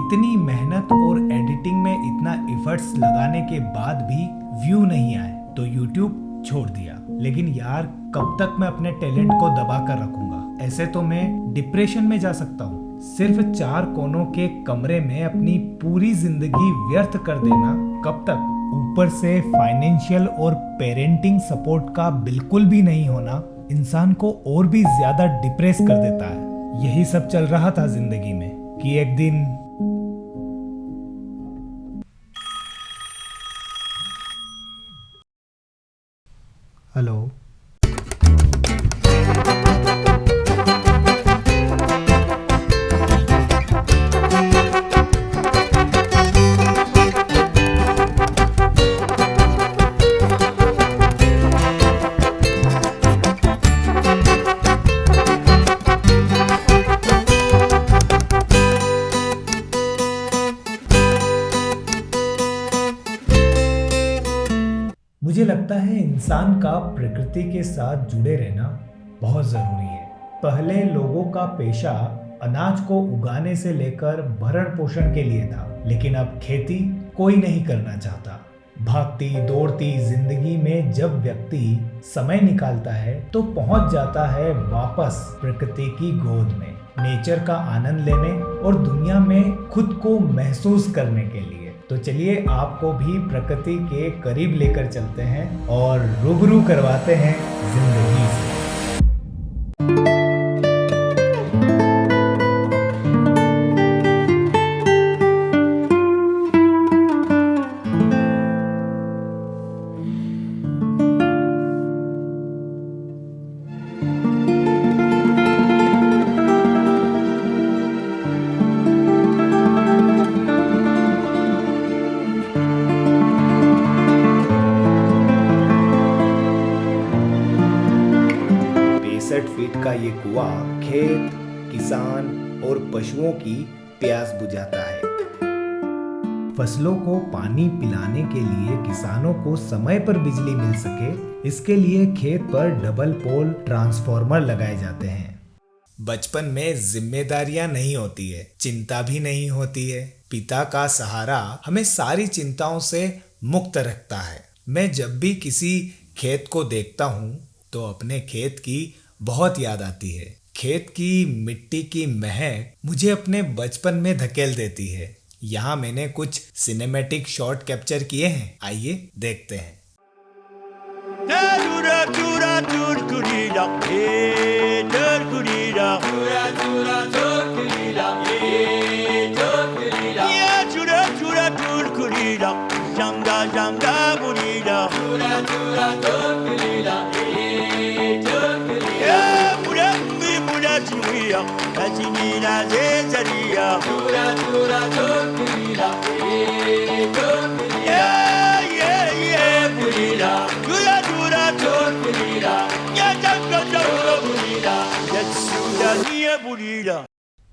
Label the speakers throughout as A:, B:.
A: इतनी मेहनत और एडिटिंग में इतना एफर्ट्स लगाने के बाद भी व्यू नहीं आए तो यूट्यूब छोड़ दिया। लेकिन यार कब तक मैं अपने टैलेंट को दबा कर रखूंगा? ऐसे तो मैं डिप्रेशन में जा सकता हूँ। सिर्फ 4 कोनों के कमरे में अपनी पूरी जिंदगी व्यर्थ कर देना कब तक? ऊपर से फाइनेंशियल और पेरेंटिंग सपोर्ट का बिल्कुल भी नहीं होना इंसान को और भी ज्यादा डिप्रेस कर देता है। यही सब चल रहा था जिंदगी में कि एक दिन हेलो। मुझे लगता है इंसान का प्रकृति के साथ जुड़े रहना बहुत जरूरी है। पहले लोगों का पेशा अनाज को उगाने से लेकर भरण पोषण के लिए था, लेकिन अब खेती कोई नहीं करना चाहता। भागती दौड़ती जिंदगी में जब व्यक्ति समय निकालता है तो पहुंच जाता है वापस प्रकृति की गोद में, नेचर का आनंद लेने और दुनिया में खुद को महसूस करने के लिए। तो चलिए आपको भी प्रकृति के करीब लेकर चलते हैं और रूबरू करवाते हैं जिंदगी से। फीट का ये कुआं खेत, किसान और पशुओं की प्यास बुझाता है। फसलों को पानी पिलाने के लिए किसानों को समय पर बिजली मिल सके, इसके लिए खेत पर डबल पोल ट्रांसफार्मर लगाए जाते हैं। बचपन में जिम्मेदारियां नहीं होती है, चिंता भी नहीं होती है। पिता का सहारा हमें सारी चिंताओं से मुक्त रखता है। मैं जब भी किसी खेत को देखता हूँ तो अपने खेत की बहुत याद आती है। खेत की मिट्टी की महक मुझे अपने बचपन में धकेल देती है। यहाँ मैंने कुछ सिनेमैटिक शॉट कैप्चर किए हैं, आइए देखते हैं।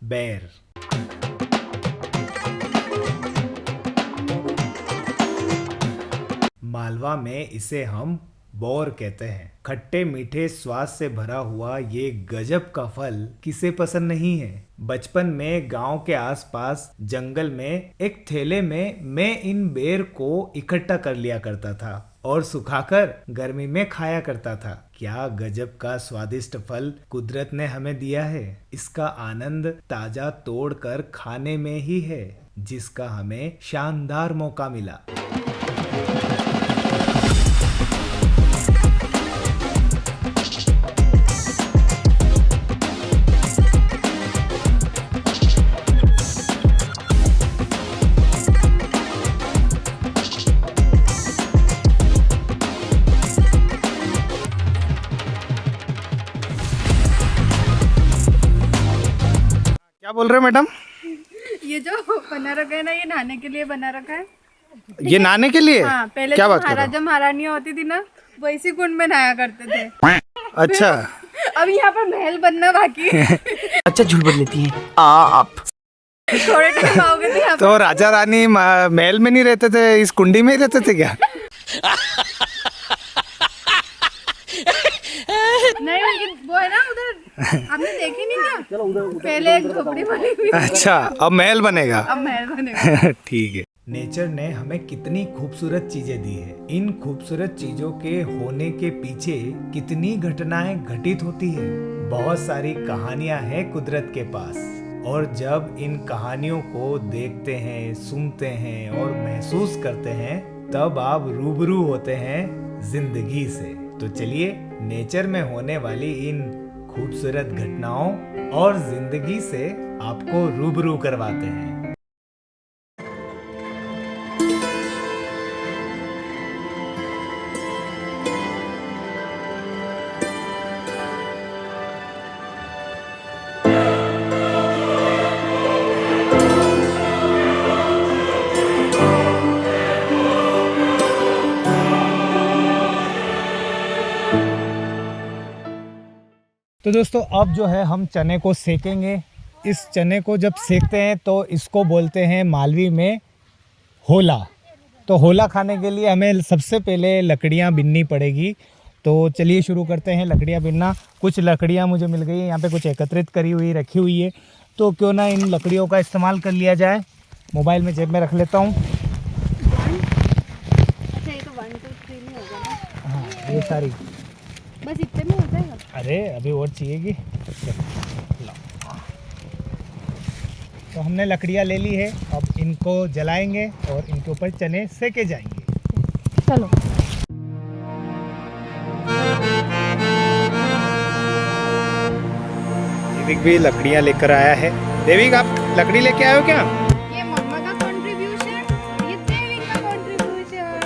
A: बेर मालवा में इसे हम बोर कहते हैं। खट्टे मीठे स्वाद से भरा हुआ ये गजब का फल किसे पसंद नहीं है। बचपन में गांव के आसपास जंगल में एक थैले में मैं इन बेर को इकट्ठा कर लिया करता था और सुखाकर गर्मी में खाया करता था। क्या गजब का स्वादिष्ट फल कुदरत ने हमें दिया है। इसका आनंद ताजा तोड़कर खाने में ही है, जिसका हमें शानदार मौका मिला। क्या बोल रहे हो मैडम?
B: ये जो बना रखा है ना, ये नहाने के लिए बना रखा है।
A: ये नहाने के लिए?
B: हाँ, पहले
A: क्या
B: जो
A: बात कर रहे
B: महाराजा महारानियां होती थी ना, वो इसी कुंड में नहाया करते थे।
A: अच्छा।
B: अब यहाँ पर महल बनना बाकी है।
C: अच्छा झूठ बोल लेती हैं आप।
B: थोड़े टाइम आओगे तो यहाँ
A: तो राजा रानी महल में नहीं रहते थे, इस कुंडी में ही रहते थे क्या?
B: नहीं, वो है ना उधर आपने देखी नहीं क्या? पहले एक झोपड़ी बनी हुई थी,
A: अच्छा, अब महल बनेगा।
B: अब महल बनेगा।
A: ठीक है। नेचर ने हमें कितनी खूबसूरत चीजें दी है। इन खूबसूरत चीजों के होने के पीछे कितनी घटनाएं घटित होती है। बहुत सारी कहानियां हैं कुदरत के पास, और जब इन कहानियों को देखते हैं, सुनते हैं और महसूस करते हैं, तब आप रूबरू होते हैं जिंदगी से। तो चलिए नेचर में होने वाली इन खूबसूरत घटनाओं और जिंदगी से आपको रूबरू करवाते हैं। तो दोस्तों अब जो है हम चने को सेकेंगे। इस चने को जब सेकते हैं तो इसको बोलते हैं मालवी में होला। तो होला खाने के लिए हमें सबसे पहले लकड़ियाँ बिननी पड़ेगी। तो चलिए शुरू करते हैं लकड़ियाँ बिनना। कुछ लकड़ियाँ मुझे मिल गई हैं, यहाँ पे कुछ एकत्रित करी हुई रखी हुई है। तो क्यों ना इन लकड़ियों का इस्तेमाल कर लिया जाए। मोबाइल में जेब में रख लेता हूँ।
B: अच्छा, ये तो 1 2 3 नहीं होगा ना?
A: हाँ, ये सारी।
B: बस इतने में हो जाएगा?
A: अरे अभी और चाहिएगी। तो हमने लकड़ियाँ ले ली है, अब इनको जलाएंगे और इनके ऊपर चने सेके जाएंगे।
B: चलो।
A: देविक भी लकड़ियाँ लेकर आया है। देविक, आप लकड़ी लेके आए हो क्या?
B: ये मम्मा का कंट्रीब्यूशन, ये देवी का कंट्रीब्यूशन।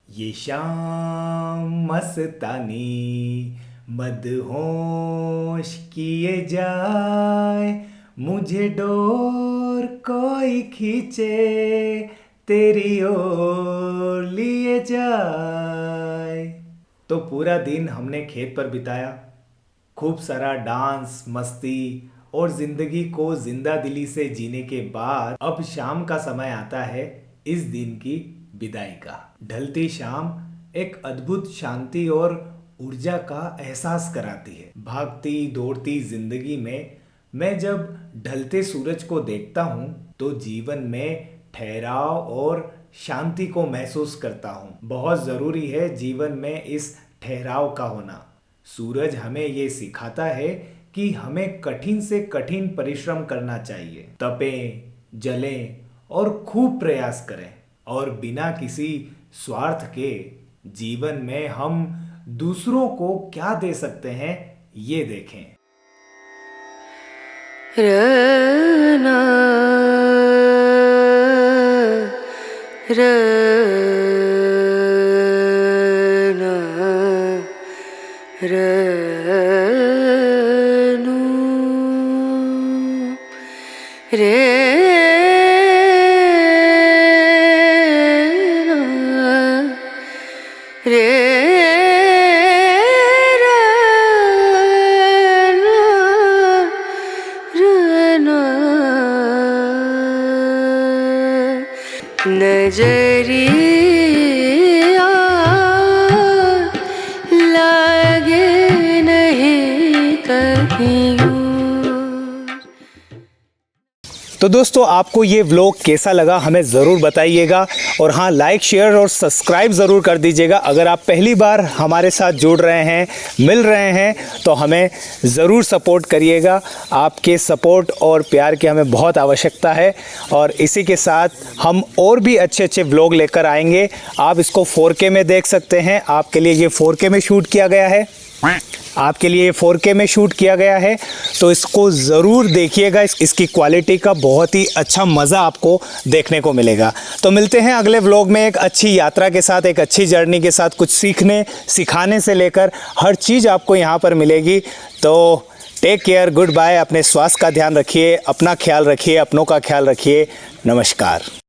B: ये शाम मस्तानी मदहोश किए जाए, मुझे डोर कोई खींचे तेरी ओर लिए जाए। तो पूरा दिन हमने खेत पर बिताया। खूब सारा डांस, मस्ती और जिंदगी को जिंदा दिली से जीने के बाद अब शाम का समय आता है इस दिन की विदाई का। ढलती शाम एक अद्भुत शांति और ऊर्जा का एहसास कराती है। भागती दौड़ती जिंदगी में मैं जब ढलते सूरज को देखता हूँ तो जीवन में ठहराव और शांति को महसूस करता हूँ। बहुत जरूरी है जीवन में इस ठहराव का होना। सूरज हमें ये सिखाता है कि हमें कठिन से कठिन परिश्रम करना चाहिए, तपें, जलें और खूब प्रयास करें, और बिना किसी स्वार्थ के जीवन में हम दूसरों को क्या दे सकते हैं ये देखें।
D: रना रना रनु रे नजरिया लागे नहीं कहीं।
A: तो दोस्तों आपको ये व्लॉग कैसा लगा हमें ज़रूर बताइएगा, और हाँ लाइक शेयर और सब्सक्राइब ज़रूर कर दीजिएगा। अगर आप पहली बार हमारे साथ जुड़ रहे हैं, मिल रहे हैं, तो हमें ज़रूर सपोर्ट करिएगा। आपके सपोर्ट और प्यार की हमें बहुत आवश्यकता है, और इसी के साथ हम और भी अच्छे अच्छे व्लॉग लेकर आएंगे। आप इसको 4K में देख सकते हैं, आपके लिए ये 4K में शूट किया गया है, आपके लिए 4K में शूट किया गया है, तो इसको ज़रूर देखिएगा। इसकी क्वालिटी का बहुत ही अच्छा मज़ा आपको देखने को मिलेगा। तो मिलते हैं अगले व्लॉग में एक अच्छी यात्रा के साथ, एक अच्छी जर्नी के साथ। कुछ सीखने सिखाने से लेकर हर चीज़ आपको यहाँ पर मिलेगी। तो टेक केयर, गुड बाय। अपने स्वास्थ्य का ध्यान रखिए, अपना ख्याल रखिए, अपनों का ख्याल रखिए। नमस्कार।